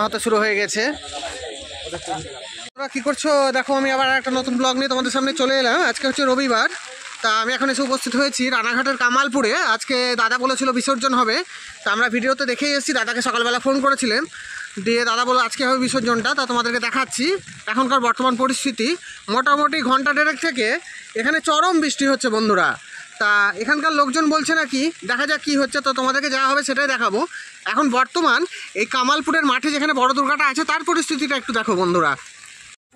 হতে শুরু হয়ে গেছে। তোমরা কি করছো? দেখো আমি আবার একটা নতুন ব্লগ নিয়ে তোমাদের সামনে চলে এলাম। আজকে হচ্ছে রবিবার, তা আমি এখন এসে উপস্থিত হয়েছি রানাঘাটের কামালপুরে। আজকে দাদা বলেছিল বিসর্জন হবে, তা আমরা ভিডিওতে দেখেই এসেছি। দাদাকে সকালবেলা ফোন করেছিলেন, দিয়ে দাদা বলল আজকে হবে বিসর্জনটা, তা তোমাদেরকে দেখাচ্ছি এখনকার বর্তমান পরিস্থিতি। মোটামুটি ঘন্টা দেড়েক থেকে এখানে চরম বৃষ্টি হচ্ছে বন্ধুরা। তা এখানকার লোকজন বলছে নাকি, দেখা যাক কী হচ্ছে, তো তোমাদেরকে যা হবে সেটাই দেখাবো। এখন বর্তমান এই কামালপুরের মাঠে যেখানে বড় দুর্গাটা আছে তার পরিস্থিতিটা একটু দেখো বন্ধুরা।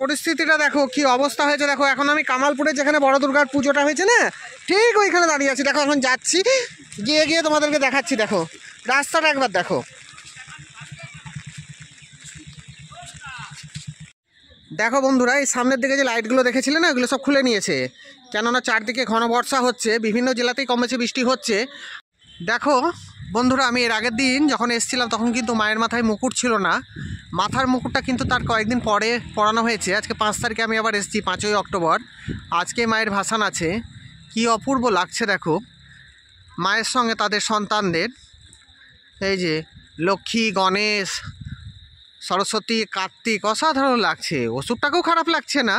পরিস্থিতিটা দেখো কি অবস্থা হয়েছে। দেখো এখন আমি কামালপুরে যেখানে বড় দুর্গার পুজোটা হয়েছে না, ঠিক ওইখানে দাঁড়িয়ে আছি। দেখো এখন যাচ্ছি, গিয়ে গিয়ে তোমাদেরকে দেখাচ্ছি। দেখো রাস্তাটা একবার দেখো। দেখো বন্ধুরা, এই সামনের দিকে যে লাইটগুলো দেখেছিলে না, ওগুলো সব খুলে নিয়েছে, কেননা চারদিকে ঘন বর্ষা হচ্ছে, বিভিন্ন জেলাতেই কম বেশি বৃষ্টি হচ্ছে। দেখো বন্ধুরা, আমি এর আগের দিন যখন এসেছিলাম তখন কিন্তু মায়ের মাথায় মুকুট ছিল না। মাথার মুকুটটা কিন্তু তার কয়েকদিন পরে পরানো হয়েছে। আজকে 5 তারিখে আমি আবার এসেছি, 5ই অক্টোবর। আজকে মায়ের ভাসান আছে। কি অপূর্ব লাগছে দেখো মায়ের সঙ্গে তাদের সন্তানদের। এই যে লক্ষ্মী, গণেশ, সরস্বতী, কার্তিক, অসাধারণ লাগছে। ওষুধটাকেও খারাপ লাগছে না,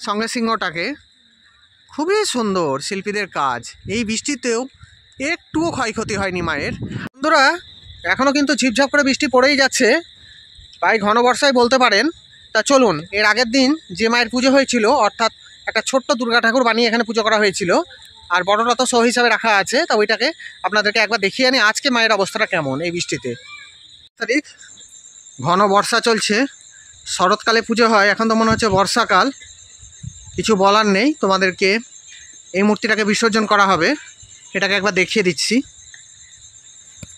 সঙ্গে সিংহটাকে। খুবই সুন্দর শিল্পীদের কাজ। এই বৃষ্টিতেও একটুও ক্ষয়ক্ষতি হয়নি মায়ের। বন্ধুরা এখনও কিন্তু ঝিপঝাপ করে বৃষ্টি পড়েই যাচ্ছে, প্রায় ঘন বর্ষায় বলতে পারেন। তা চলুন, এর আগের দিন যে মায়ের পুজো হয়েছিল, অর্থাৎ একটা ছোট্ট দুর্গা ঠাকুর বানিয়ে এখানে পুজো করা হয়েছিল, আর বড়টা তো শো হিসাবে রাখা আছে, তা ওইটাকে আপনাদেরকে একবার দেখিয়ে আনি আজকে মায়ের অবস্থাটা কেমন এই বৃষ্টিতে। তারিখ ঘন বর্ষা চলছে, শরৎকালে পুজো হয়, এখন তো মনে হচ্ছে বর্ষাকাল। কিছু বলার নেই, তোমাদেরকে এই মূর্তিটাকে বিসর্জন করা হবে, এটাকে একবার দেখিয়ে দিচ্ছি।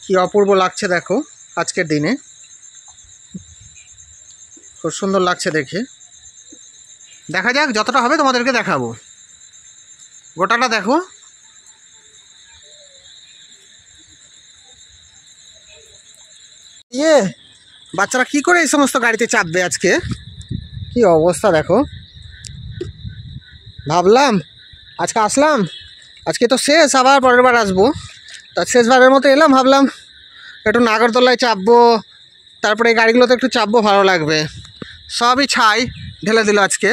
কি অপূর্ব লাগছে দেখো আজকের দিনে, খুব সুন্দর লাগছে দেখে। দেখা যাক, যতটা হবে তোমাদেরকে দেখাবো। গোটাটা দেখো। বাচ্চারা কি করে এই সমস্ত গাড়িতে চাপবে আজকে, কি অবস্থা দেখো। ভাবলাম আজকে আসলাম, আজকে তো শেষ, আবার পরের বার আসবো। তা শেষবারের মতো এলাম, ভাবলাম একটু নাগরদোলায় চাপবো, তারপরে এই গাড়িগুলোতে একটু চাপবো, ভালো লাগবে। সবই ছাই ঢেলে দিল আজকে।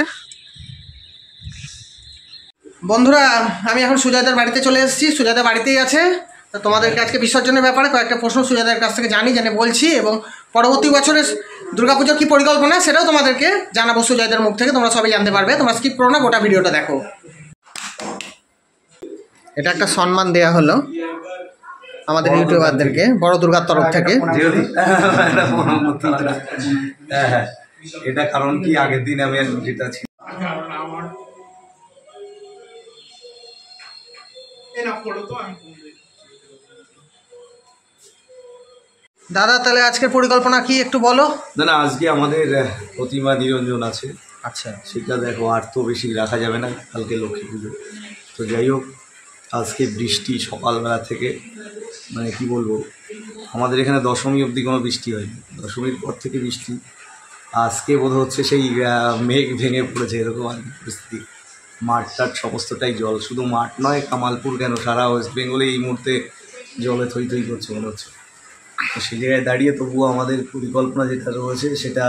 বন্ধুরা আমি এখন সুজয়দার বাড়িতে চলে এসেছি, সুজয়দা বাড়িতেই আছে। তা তোমাদেরকে আজকে বিসর্জনের ব্যাপারে কয়েকটা প্রশ্ন সুজয়দার কাছ থেকে জেনে বলছি, এবং পরবর্তী বছরের দুর্গাপুজোর কী পরিকল্পনা সেটাও তোমাদেরকে জানাবো সুজয়দার মুখ থেকে। তোমরা সবাই জানতে পারবে, তোমরা স্কিপ করো না, গোটা ভিডিওটা দেখো। এটা একটা সম্মান দেয়া হলো আমাদের ইউটিউবারদেরকে বড় দুর্গার তরফ থেকে। এটা কারণ কি, আগের দিন আমি যেটা ছিল দাদা, তাহলে আজকের পরিকল্পনা কি একটু বলো। না, আজকে আমাদের প্রতিমা নিরঞ্জন আছে। আচ্ছা, সেটা দেখো, আর তো বেশি রাখা যাবে না, কালকে লক্ষ্মী পুজো। তো যাই হোক, আজকে বৃষ্টি সকালবেলা থেকে, মানে কি বলবো, আমাদের এখানে দশমী অবধি কোনো বৃষ্টি হয়নি, দশমীর পর থেকে বৃষ্টি। আজকে বোধ হচ্ছে সেই মেঘ ভেঙে পড়েছে, এরকম আর পরিস্থিতি। মাঠ টাট সমস্তটাই জল, শুধু মাঠ নয়, কামালপুর কেন, সারা ওয়েস্ট বেঙ্গলে এই মুহূর্তে জলে থই থই করছে মনে হচ্ছে। তো সেই জায়গায় দাঁড়িয়ে তবুও আমাদের পরিকল্পনা যেটা রয়েছে, সেটা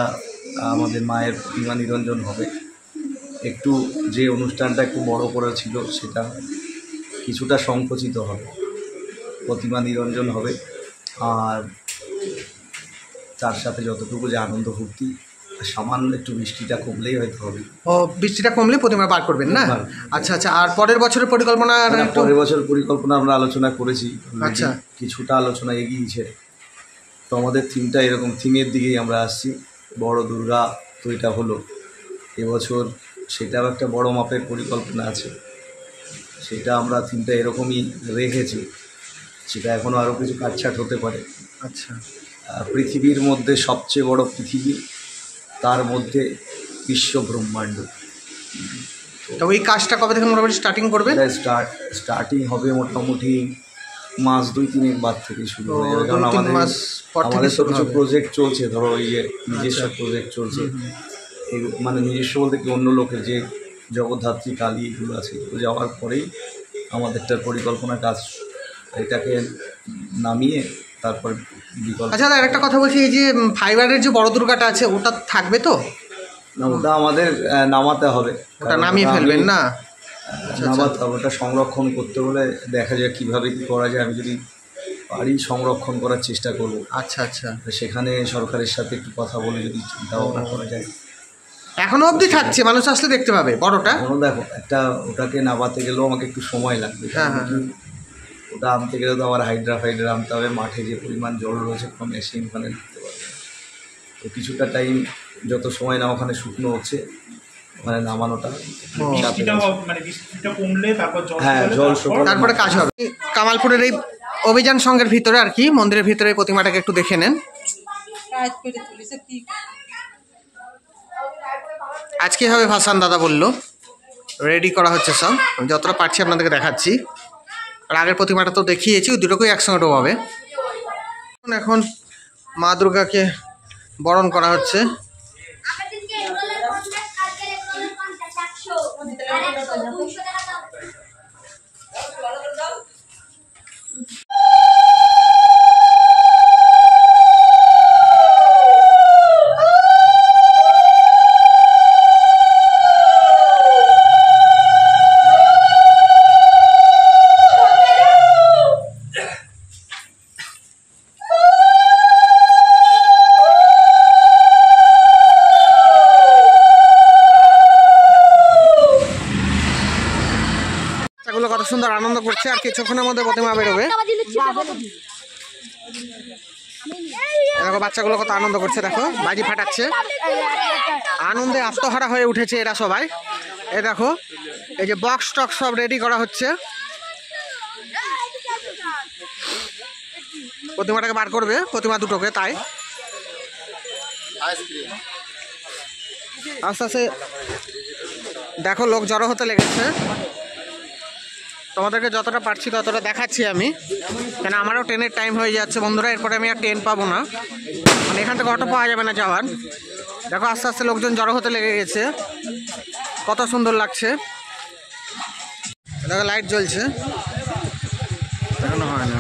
আমাদের মায়ের প্রতিমা নিরঞ্জন হবে। একটু যে অনুষ্ঠানটা একটু বড় করা ছিল, সেটা কিছুটা সংকুচিত হবে, প্রতিমা নিরঞ্জন হবে। আর তার সাথে যতটুকু যে আনন্দ ফুর্তি, সামান্য একটু বৃষ্টিটা কমলেই হয়তো হবে। ও, বৃষ্টিটা কমলে প্রতিমা পার করবেন না? আচ্ছা আচ্ছা। আর পরের বছরের পরিকল্পনা? পরের বছর পরিকল্পনা আমরা আলোচনা করেছি। আচ্ছা, কিছুটা আলোচনা এগিয়েছে। তো আমাদের থিমটা এরকম, থিমের দিকেই আমরা আসছি। বড় দুর্গা তো এটা হলো, এবছর সেটাও একটা বড় মাপের পরিকল্পনা আছে। সেটা আমরা থিমটা এরকমই রেখেছি, সেটা এখনও আরও কিছু কাটছাট হতে পারে। আচ্ছা। পৃথিবীর মধ্যে সবচেয়ে বড় পৃথিবী, তার মধ্যে বিশ্ব ব্রহ্মাণ্ড। তো ওই কাজটা কবে থেকে মোটামুটি স্টার্টিং করবে? স্টার্টিং হবে মোটামুটি মাস 2-3 বাদ থেকে শুরু হয়ে যাবে, কারণ আমাদের তো কিছু প্রজেক্ট চলছে। ধরো এই নিজস্ব প্রজেক্ট চলছে, মানে নিজস্ব বলতে কি, অন্য লোকের যে জগদ্ধাত্রী কালী এগুলো আছে, এগুলো যাওয়ার পরেই আমাদেরটার পরিকল্পনা কাজ, এটাকে নামিয়ে তারপর বিকল্প। আচ্ছা দাদা একটা কথা বলছি, এই যে ফাইবারের যে বড় দুর্গাটা আছে ওটা থাকবে তো? না, ওটা আমাদের নামাতে হবে। ওটা নামিয়ে ফেলবেন না? নামাতে হবে, ওটা সংরক্ষণ করতে হলে দেখা যায় কীভাবে কী করা যায়। আমি যদি পারি সংরক্ষণ করার চেষ্টা করব। আচ্ছা আচ্ছা, সেখানে সরকারের সাথে একটু কথা বলে যদি চিন্তা ভাবনা করা যায়। এখনো অবধি থাকছে, মানুষ আসলে দেখতে পাবে বড়টা? এখনো দেখো একটা ওটাকে নামাতে গেলেও আমাকে একটু সময় লাগবে। হ্যাঁ হ্যাঁ হ্যাঁ। ওটা আনতে গেলে তো আমার হাইড্রা আনতে হবে, মাঠে যে পরিমাণ জল রয়েছে কোনো মেশিন ওখানে দিতে পারবে না। তো কিছুটা টাইম যত সময় না ওখানে শুকনো হচ্ছে ওখানে নামানোটা হ্যাঁ জল শুকনো তারপরে কাজ হবে। কামালপুরের এই অভিযান সংঘের ভিতরে আর কি, মন্দিরের ভিতরে এই প্রতিমাটাকে একটু দেখে নেন। আজকে হবে ভাসান দাদা বললো, রেডি করা হচ্ছে সব। আমি যতটা পারছি আপনাদেরকে দেখাচ্ছি। আর আগের প্রতিমাটা তো দেখিয়েছি, ওই দুটোকেই একসঙ্গে ডোবাবে। এখন মা দুর্গাকে বরণ করা হচ্ছে। বাচ্চাগুলো কত সুন্দর আনন্দ করছে, আর কিছুক্ষণের মধ্যে প্রতিমা বেরোবে। দেখো বাচ্চাগুলো কত আনন্দ করছে, দেখো বাজি ফাটাচ্ছে, আনন্দে আত্মহারা হয়ে উঠেছে এরা সবাই। এ দেখো এই যে বক্স টক্স সব রেডি করা হচ্ছে, প্রতিমাটাকে বার করবে, প্রতিমা দুটোকে। তাই আস্তে আস্তে দেখো লোক জড়ো হতে লেগেছে। তোমাদেরকে যতটা পারছি ততটা দেখাচ্ছি আমি, কেন আমারও ট্রেনের টাইম হয়ে যাচ্ছে বন্ধুরা। এরপরে আমি আর ট্রেন পাবো না, মানে এখান থেকে অটো পাওয়া যাবে না যাওয়ার। দেখো আস্তে আস্তে লোকজন জড়ো হতে লেগে গেছে, কত সুন্দর লাগছে। দেখো লাইট জ্বলছে, এখনো হয় না।